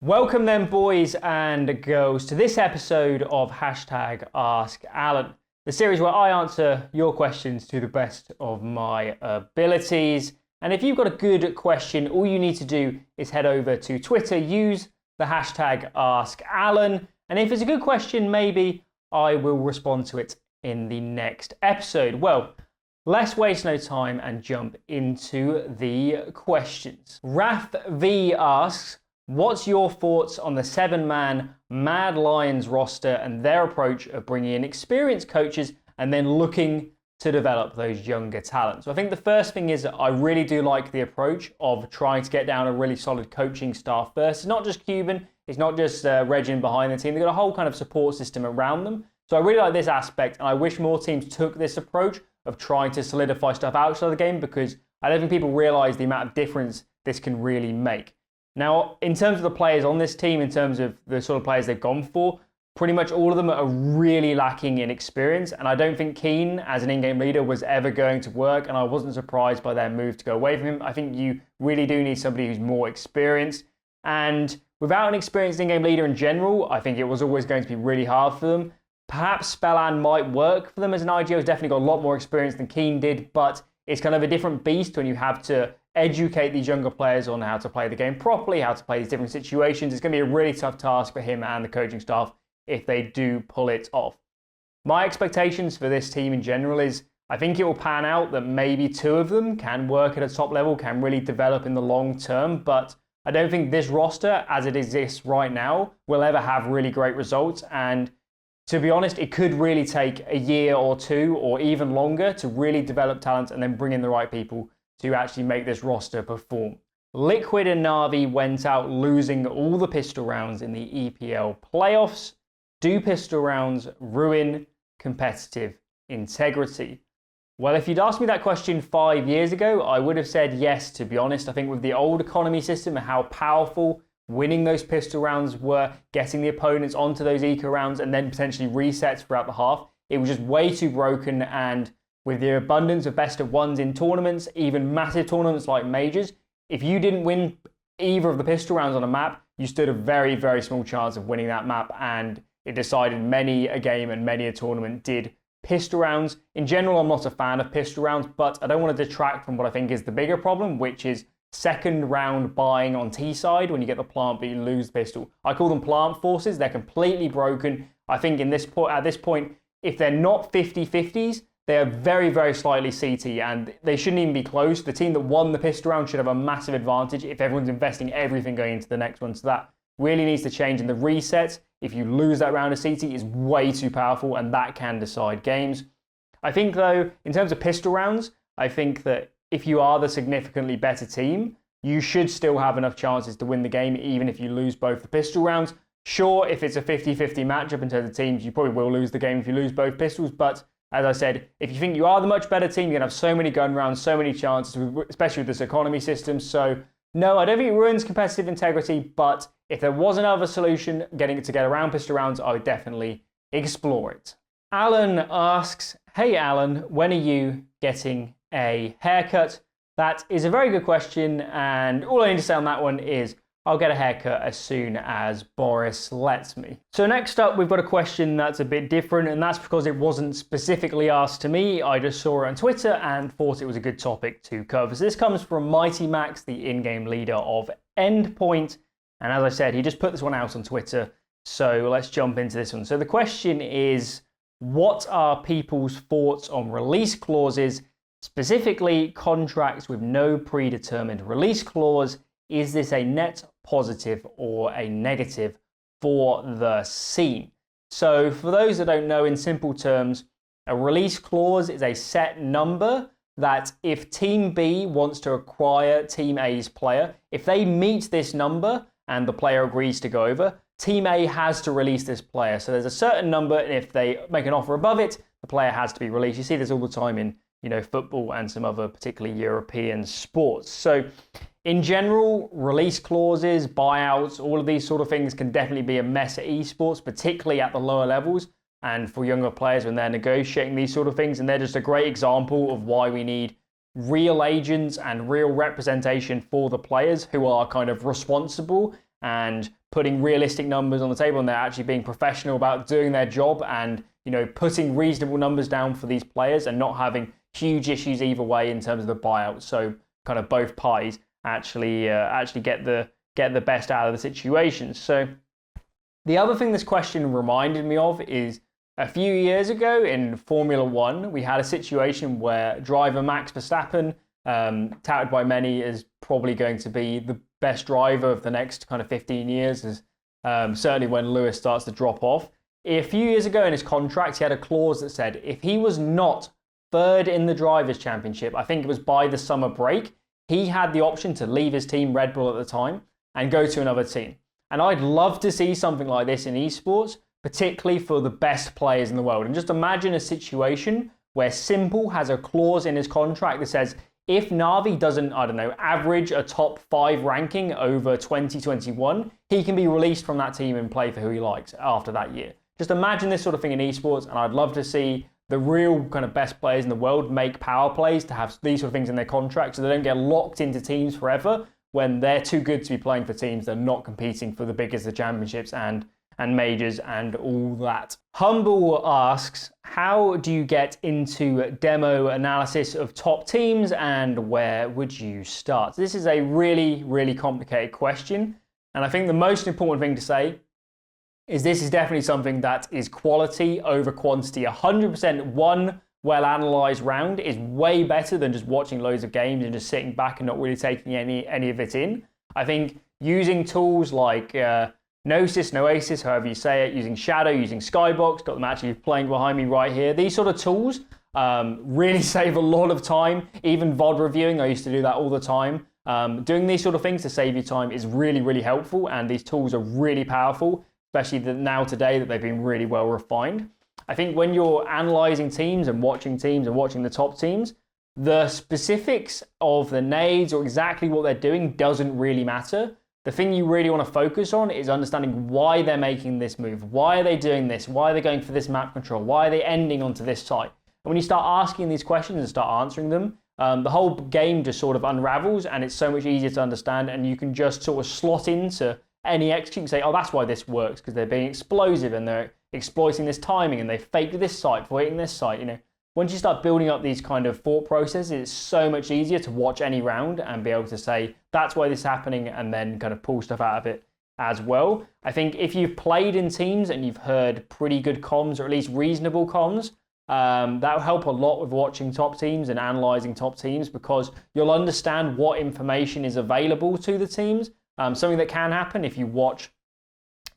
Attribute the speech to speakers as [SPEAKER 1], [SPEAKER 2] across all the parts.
[SPEAKER 1] Welcome then, boys and girls, to this episode of Ask Allan, the series where I answer your questions to the best of my abilities. And if you've got a good question, all you need to do is head over to Twitter, use the hashtag #AskAllan. And if it's a good question, maybe I will respond to it in the next episode. Well, let's waste no time and jump into the questions. Raf V asks, what's your thoughts on the 7-man Mad Lions roster and their approach of bringing in experienced coaches and then looking to develop those younger talents? So I think the first thing is that I really do like the approach of trying to get down a really solid coaching staff first. It's not just Cuban, it's not just Regin behind the team. They've got a whole kind of support system around them. So I really like this aspect, and I wish more teams took this approach of trying to solidify stuff outside of the game, because I don't think people realise the amount of difference this can really make. Now, in terms of the players on this team, in terms of the sort of players they've gone for, pretty much all of them are really lacking in experience. And I don't think Keane, as an in-game leader, was ever going to work. And I wasn't surprised by their move to go away from him. I think you really do need somebody who's more experienced. And without an experienced in-game leader in general, I think it was always going to be really hard for them. Perhaps Spellan might work for them as an IGO. He's definitely got a lot more experience than Keane did, but it's kind of a different beast when you have to educate these younger players on how to play the game properly, how to play these different situations. It's going to be a really tough task for him and the coaching staff if they do pull it off. My expectations for this team in general is I think it will pan out that maybe 2 of them can work at a top level, can really develop in the long term, but I don't think this roster as it exists right now will ever have really great results. And to be honest, it could really take a year or 2 or even longer to really develop talent and then bring in the right people to actually make this roster perform. Liquid and Na'Vi went out losing all the pistol rounds in the EPL playoffs. Do pistol rounds ruin competitive integrity? Well, if you'd asked me that question 5 years ago, I would have said yes, to be honest. I think with the old economy system and how powerful winning those pistol rounds were, getting the opponents onto those eco rounds and then potentially resets throughout the half, it was just way too broken. And with the abundance of best of ones in tournaments, even massive tournaments like majors, if you didn't win either of the pistol rounds on a map, you stood a very, very small chance of winning that map. And it decided many a game and many a tournament did pistol rounds. In general, I'm not a fan of pistol rounds, but I don't want to detract from what I think is the bigger problem, which is second round buying on T side when you get the plant but you lose the pistol. I call them plant forces. They're completely broken. I think at this point, if they're not 50-50s, they are very, very slightly CT, and they shouldn't even be close. The team that won the pistol round should have a massive advantage if everyone's investing everything going into the next one. So that really needs to change. In the resets, if you lose that round of CT, is way too powerful, and that can decide games. I think, though, in terms of pistol rounds, I think that if you are the significantly better team, you should still have enough chances to win the game, even if you lose both the pistol rounds. Sure, if it's a 50-50 matchup in terms of teams, you probably will lose the game if you lose both pistols, but as I said, if you think you are the much better team, you're going to have so many gun rounds, so many chances, especially with this economy system. So, no, I don't think it ruins competitive integrity, but if there was another solution, getting it to get around pistol rounds, I would definitely explore it. Allan asks, hey Allan, when are you getting a haircut? That is a very good question, and all I need to say on that one is I'll get a haircut as soon as Boris lets me. So next up, we've got a question that's a bit different, and that's because it wasn't specifically asked to me. I just saw it on Twitter and thought it was a good topic to cover. So this comes from Mighty Max, the in-game leader of Endpoint. And as I said, he just put this one out on Twitter. So let's jump into this one. So the question is, what are people's thoughts on release clauses, specifically contracts with no predetermined release clause? Is this a net positive or a negative for the scene? So for those that don't know, in simple terms, a release clause is a set number that if Team B wants to acquire Team A's player, if they meet this number and the player agrees to go over, Team A has to release this player. So there's a certain number, and if they make an offer above it, the player has to be released. You see this all the time in, football and some other particularly European sports. So in general, release clauses, buyouts, all of these sort of things can definitely be a mess at esports, particularly at the lower levels and for younger players when they're negotiating these sort of things. And they're just a great example of why we need real agents and real representation for the players who are kind of responsible and putting realistic numbers on the table, and they're actually being professional about doing their job and, you know, putting reasonable numbers down for these players and not having huge issues either way in terms of the buyout. So kind of both parties actually get the best out of the situation. So the other thing this question reminded me of is a few years ago in Formula One, we had a situation where driver Max Verstappen, touted by many as probably going to be the best driver of the next kind of 15 years, as certainly when Lewis starts to drop off. A few years ago in his contract, he had a clause that said if he was not third in the Drivers' Championship, I think it was by the summer break, he had the option to leave his team, Red Bull at the time, and go to another team. And I'd love to see something like this in esports, particularly for the best players in the world. And just imagine a situation where Simple has a clause in his contract that says if Na'Vi doesn't, I don't know, average a top 5 ranking over 2021, he can be released from that team and play for who he likes after that year. Just imagine this sort of thing in esports, and I'd love to see the real kind of best players in the world make power plays to have these sort of things in their contract so they don't get locked into teams forever when they're too good to be playing for teams that are not competing for the biggest of championships and majors and all that. Humble asks, how do you get into demo analysis of top teams and where would you start? This is a really, really complicated question. And I think the most important thing to say is this is definitely something that is quality over quantity. 100% one well-analyzed round is way better than just watching loads of games and just sitting back and not really taking any of it in. I think using tools like Gnosis, Noasis, however you say it, using Shadow, using Skybox, got them actually playing behind me right here. These sort of tools really save a lot of time. Even VOD reviewing, I used to do that all the time. Doing these sort of things to save you time is really, really helpful, and these tools are really powerful, especially now today that they've been really well refined. I think when you're analyzing teams and watching the top teams, the specifics of the nades or exactly what they're doing doesn't really matter. The thing you really want to focus on is understanding why they're making this move. Why are they doing this? Why are they going for this map control? Why are they ending onto this site? And when you start asking these questions and start answering them, the whole game just sort of unravels and it's so much easier to understand, and you can just sort of slot into any execute and say, oh, that's why this works, because they're being explosive and they're exploiting this timing and they faked this site for hitting this site. You know, once you start building up these kind of thought processes, it's so much easier to watch any round and be able to say, that's why this is happening, and then kind of pull stuff out of it as well. I think if you've played in teams and you've heard pretty good comms, or at least reasonable comms, that will help a lot with watching top teams and analyzing top teams, because you'll understand what information is available to the teams. Something that can happen if you watch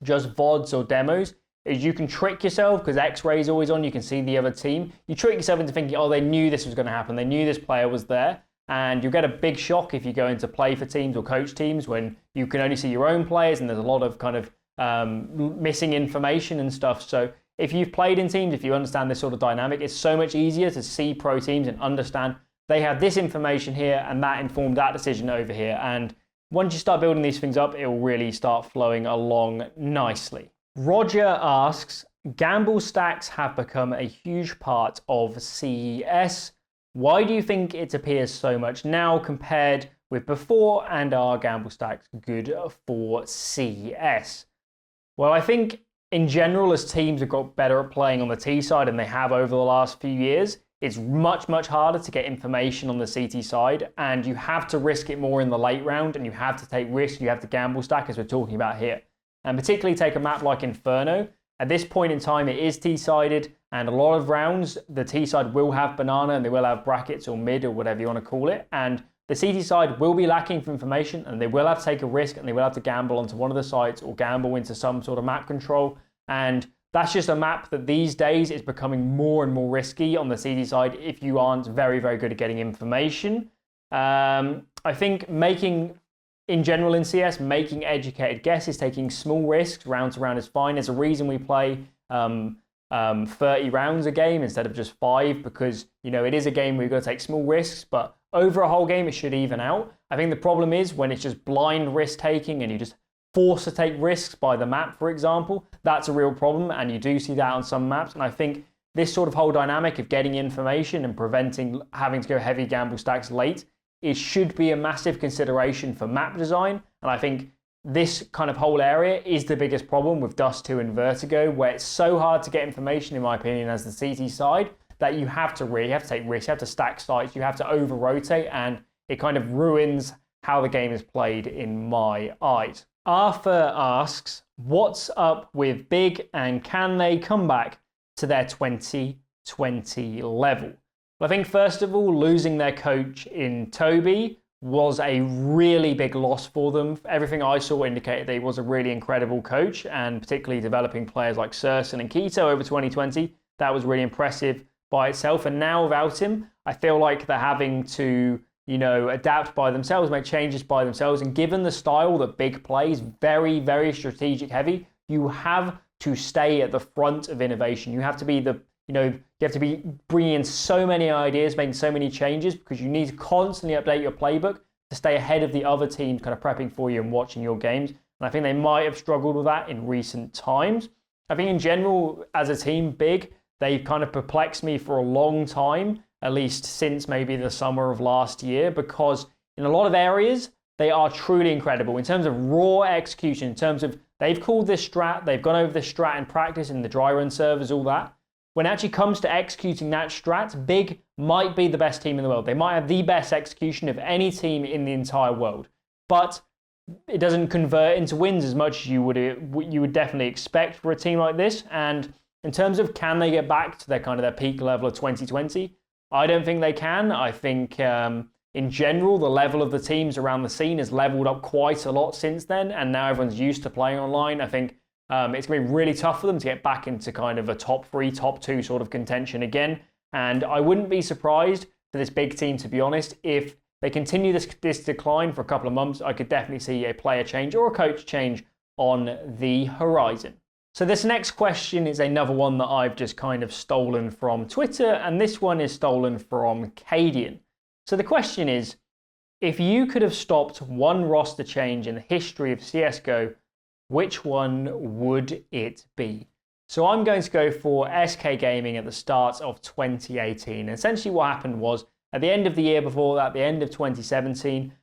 [SPEAKER 1] just VODs or demos is you can trick yourself, because X-ray is always on, you can see the other team. You trick yourself into thinking, oh, they knew this was going to happen. They knew this player was there. And you'll get a big shock if you go into play for teams or coach teams when you can only see your own players and there's a lot of kind of missing information and stuff. So if you've played in teams, if you understand this sort of dynamic, it's so much easier to see pro teams and understand they have this information here and that informed that decision over here. And once you start building these things up, it will really start flowing along nicely. Roger asks, gamble stacks have become a huge part of CES. Why do you think it appears so much now compared with before, and are gamble stacks good for CES? Well, I think in general, as teams have got better at playing on the T side, and they have over the last few years, it's much, much harder to get information on the CT side, and you have to risk it more in the late round, and you have to take risks, you have to gamble stack, as we're talking about here. And particularly take a map like Inferno. At this point in time, it is T-sided, and a lot of rounds, the T side will have banana, and they will have brackets or mid or whatever you want to call it, and the CT side will be lacking for information, and they will have to take a risk, and they will have to gamble onto one of the sites or gamble into some sort of map control. And that's just a map that these days is becoming more and more risky on the CT side if you aren't very, very good at getting information. I think in general in CS, making educated guesses, taking small risks round to round is fine. There's a reason we play 30 rounds a game instead of just 5, because, you know, it is a game where you've got to take small risks, but over a whole game, it should even out. I think the problem is when it's just blind risk taking and you just forced to take risks by the map, for example, that's a real problem, and you do see that on some maps. And I think this sort of whole dynamic of getting information and preventing having to go heavy gamble stacks late, it should be a massive consideration for map design. And I think this kind of whole area is the biggest problem with Dust 2 and Vertigo, where it's so hard to get information, in my opinion, as the CT side, that you have to take risks, you have to stack sites, you have to over-rotate, and it kind of ruins how the game is played in my eyes. Arthur asks, what's up with Big and can they come back to their 2020 level? Well, I think first of all, losing their coach in Toby was a really big loss for them. Everything I saw indicated that he was a really incredible coach, and particularly developing players like Surson and Keto over 2020. That was really impressive by itself. And now without him, I feel like they're having to, adapt by themselves, make changes by themselves. And given the style that Big plays, very, very strategic heavy, you have to stay at the front of innovation. You have to be you have to be bringing in so many ideas, making so many changes, because you need to constantly update your playbook to stay ahead of the other teams kind of prepping for you and watching your games. And I think they might have struggled with that in recent times. I think in general, as a team, Big, they've kind of perplexed me for a long time, at least since maybe the summer of last year, because in a lot of areas, they are truly incredible in terms of raw execution, in terms of they've called this strat, they've gone over this strat in practice in the dry run servers, all that. When it actually comes to executing that strat, Big might be the best team in the world. They might have the best execution of any team in the entire world. But it doesn't convert into wins as much as you would definitely expect for a team like this. And in terms of can they get back to their peak level of 2020, I don't think they can. I think in general, the level of the teams around the scene has leveled up quite a lot since then. And now everyone's used to playing online. I think it's going to be really tough for them to get back into kind of a top 3, top 2 sort of contention again. And I wouldn't be surprised for this Big team, to be honest, if they continue this decline for a couple of months. I could definitely see a player change or a coach change on the horizon. So this next question is another one that I've just kind of stolen from Twitter, and this one is stolen from Cadian. So the question is, if you could have stopped one roster change in the history of CSGO, which one would it be? So I'm going to go for SK Gaming at the start of 2018. And essentially what happened was, at the end of the year before that, the end of 2017,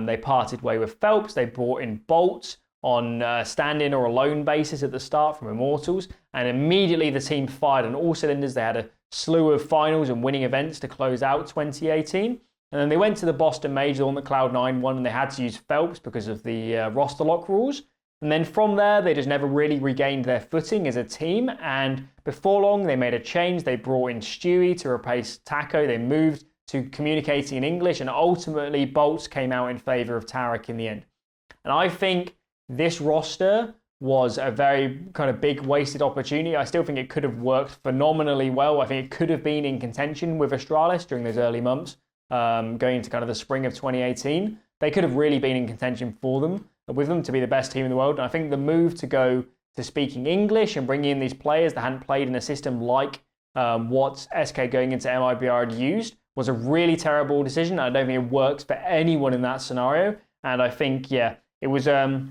[SPEAKER 1] they parted way with Phelps. They brought in Bolt on a stand-in or a loan basis at the start from Immortals. And immediately the team fired on all cylinders. They had a slew of finals and winning events to close out 2018. And then they went to the Boston Major, the one that Cloud9 won, and they had to use Phelps because of the roster lock rules. And then from there, they just never really regained their footing as a team. And before long, they made a change. They brought in Stewie to replace Taco. They moved to communicating in English. And ultimately, Bolts came out in favor of Tarek in the end. And I think this roster was a very kind of big wasted opportunity. I still think it could have worked phenomenally well. I think it could have been in contention with Astralis during those early months, going into kind of the spring of 2018. They could have really been in contention with them to be the best team in the world. And I think the move to go to speaking English and bringing in these players that hadn't played in a system like what SK going into MIBR had used was a really terrible decision. I don't think it works for anyone in that scenario. And I think, it was a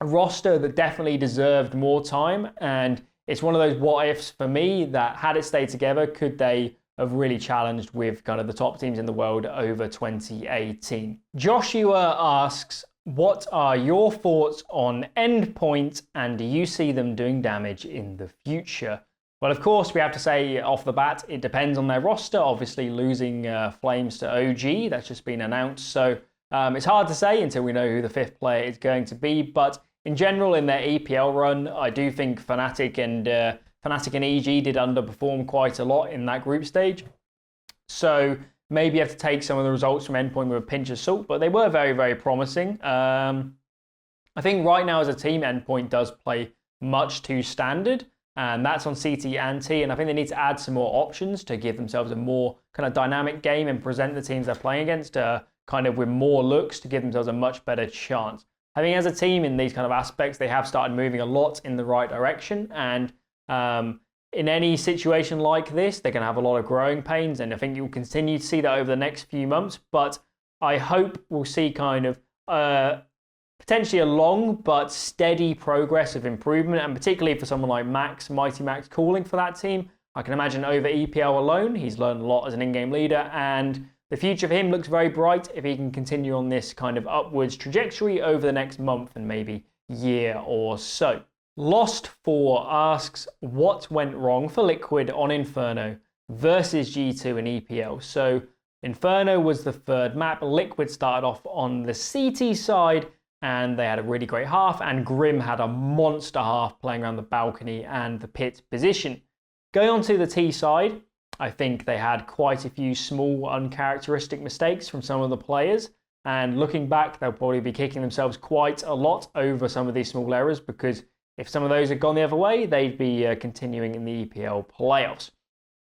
[SPEAKER 1] roster that definitely deserved more time. And it's one of those what ifs for me that had it stayed together, could they have really challenged with kind of the top teams in the world over 2018. Joshua asks, what are your thoughts on Endpoint, and do you see them doing damage in the future? Well, of course, we have to say off the bat, it depends on their roster. Obviously, losing Flames to OG, that's just been announced. So it's hard to say until we know who the 5th player is going to be. But in general, in their EPL run, I do think Fnatic and EG did underperform quite a lot in that group stage. So maybe you have to take some of the results from Endpoint with a pinch of salt, but they were very, very promising. I think right now as a team, Endpoint does play much too standard, and that's on CT and T, and I think they need to add some more options to give themselves a more kind of dynamic game and present the teams they're playing against kind of with more looks to give themselves a much better chance. I think as a team in these kind of aspects, they have started moving a lot in the right direction, and in any situation like this, they're going to have a lot of growing pains, and I think you'll continue to see that over the next few months. But I hope we'll see kind of potentially a long but steady progress of improvement, and particularly for someone like Max, Mighty Max calling for that team. I can imagine over EPL alone, he's learned a lot as an in-game leader, and the future for him looks very bright if he can continue on this kind of upwards trajectory over the next month and maybe year or so. Lost4 asks, what went wrong for Liquid on Inferno versus G2 and EPL? So Inferno was the third map. Liquid started off on the CT side and they had a really great half, and Grim had a monster half playing around the balcony and the pit position. Going on to the T side, I think they had quite a few small uncharacteristic mistakes from some of the players, and looking back they'll probably be kicking themselves quite a lot over some of these small errors, because if some of those had gone the other way, they'd be continuing in the EPL playoffs.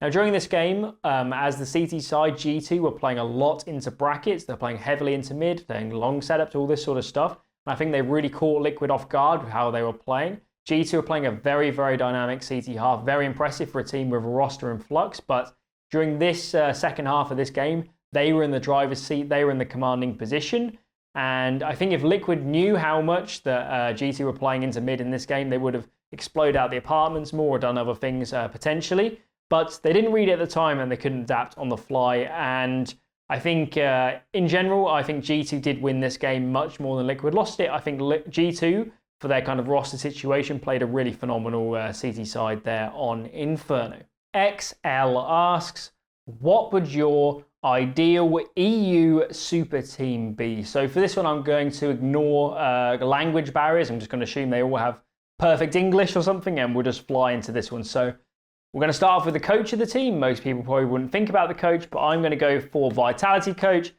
[SPEAKER 1] Now during this game, as the CT side, G2 were playing a lot into brackets. They're playing heavily into mid, playing long setups, all this sort of stuff. And I think they really caught Liquid off guard with how they were playing. G2 were playing a very, very dynamic CT half. Very impressive for a team with a roster in flux. But during this second half of this game, they were in the driver's seat. They were in the commanding position. And I think if Liquid knew how much that G2 were playing into mid in this game, they would have exploded out the apartments more or done other things potentially. But they didn't read it at the time and they couldn't adapt on the fly. And I think in general, I think G2 did win this game much more than Liquid lost it. I think G2, for their kind of roster situation, played a really phenomenal CT side there on Inferno. XL asks, what would your ideal EU super team be? So for this one, I'm going to ignore language barriers. I'm just going to assume they all have perfect English or something, and we'll just fly into this one. So we're going to start off with the coach of the team. Most people probably wouldn't think about the coach, but I'm going to go for Vitality coach.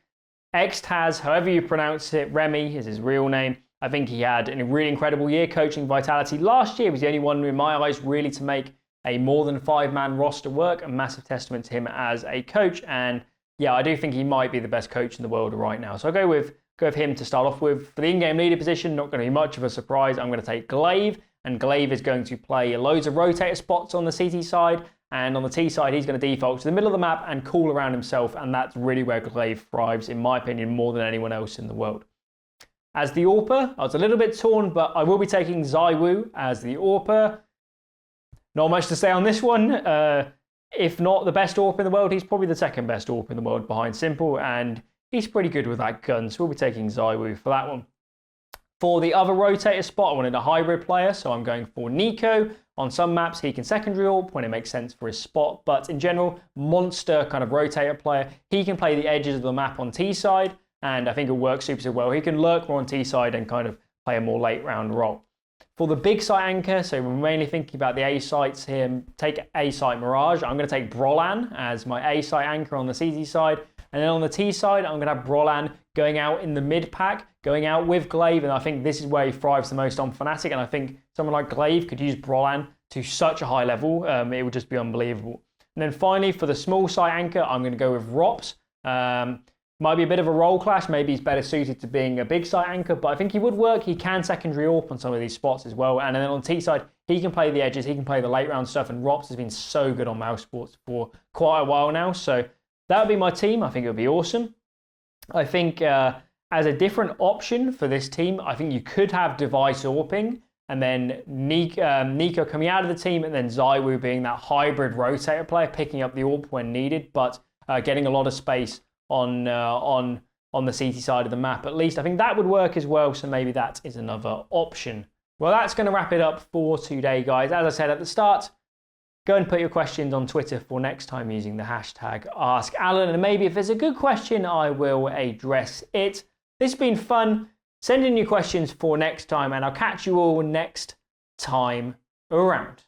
[SPEAKER 1] Xtaz, however you pronounce it, Remy is his real name. I think he had a really incredible year coaching Vitality. Last year was the only one, in my eyes, really to make a more than 5-man roster work. A massive testament to him as a coach. And yeah, I do think he might be the best coach in the world right now. So I'll go with him to start off with. For the in-game leader position, not going to be much of a surprise. I'm going to take Glaive. And Glaive is going to play loads of rotator spots on the CT side. And on the T side, he's going to default to the middle of the map and cool around himself. And that's really where Glaive thrives, in my opinion, more than anyone else in the world. As the AWPer, I was a little bit torn, but I will be taking ZywOo as the AWPer. Not much to say on this one. If not the best AWPer in the world, he's probably the second best AWPer in the world behind Simple. And he's pretty good with that gun. So we'll be taking ZywOo for that one. For the other rotator spot, I wanted a hybrid player, so I'm going for Nico. On some maps, he can secondary AWP when it makes sense for his spot, but in general, monster kind of rotator player. He can play the edges of the map on T side, and I think it'll work super well. He can lurk more on T side and kind of play a more late round role. For the big site anchor, so we're mainly thinking about the A sites here, take A site Mirage. I'm going to take Brolan as my A site anchor on the CT side. And then on the T side, I'm going to have Brolan going out in the mid pack, going out with Glaive. And I think this is where he thrives the most on Fnatic. And I think someone like Glaive could use Brolan to such a high level. It would just be unbelievable. And then finally, for the small site anchor, I'm going to go with Rops. Might be a bit of a role clash. Maybe he's better suited to being a big site anchor, but I think he would work. He can secondary AWP on some of these spots as well. And then on the T side, he can play the edges. He can play the late round stuff. And Rops has been so good on Mouse Sports for quite a while now. So that would be my team. I think it would be awesome. I think as a different option for this team, I think you could have Device AWPing and then Nico coming out of the team, and then ZywOo being that hybrid rotator player, picking up the AWP when needed, but getting a lot of space on the CT side of the map at least. I think that would work as well, so maybe that is another option. Well, that's going to wrap it up for today, guys. As I said at the start, go and put your questions on Twitter for next time using the hashtag AskAllan, and maybe if there's a good question, I will address it. This has been fun. Send in your questions for next time, and I'll catch you all next time around.